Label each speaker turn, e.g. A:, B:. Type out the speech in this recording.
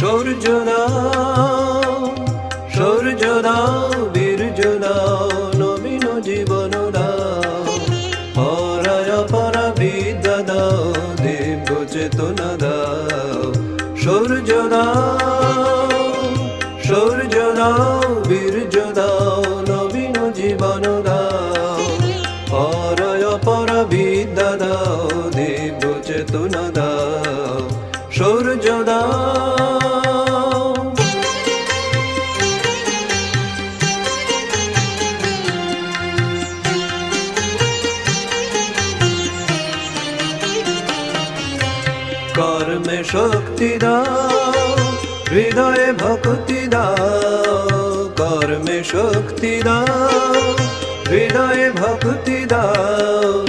A: সূর্য দাও, সূর্য দাও, বীর্য দাও, নবীন জীবন দাও, পরায় পরা বিদ্যা দাও, দিব্য চেতনা দাও। সূর্য দাও, সূর্য দাও, বীর্য দাও, নবীন জীবন দাও, পরায় পরা বিদ্যা দাও, দিব্য চেতনা দাও। সূর্য দাও। কর্মে শক্তি দাও, হৃদয়ে ভক্তি দাও, কর্মে শক্তি দাও, হৃদয়ে ভক্তি দাও,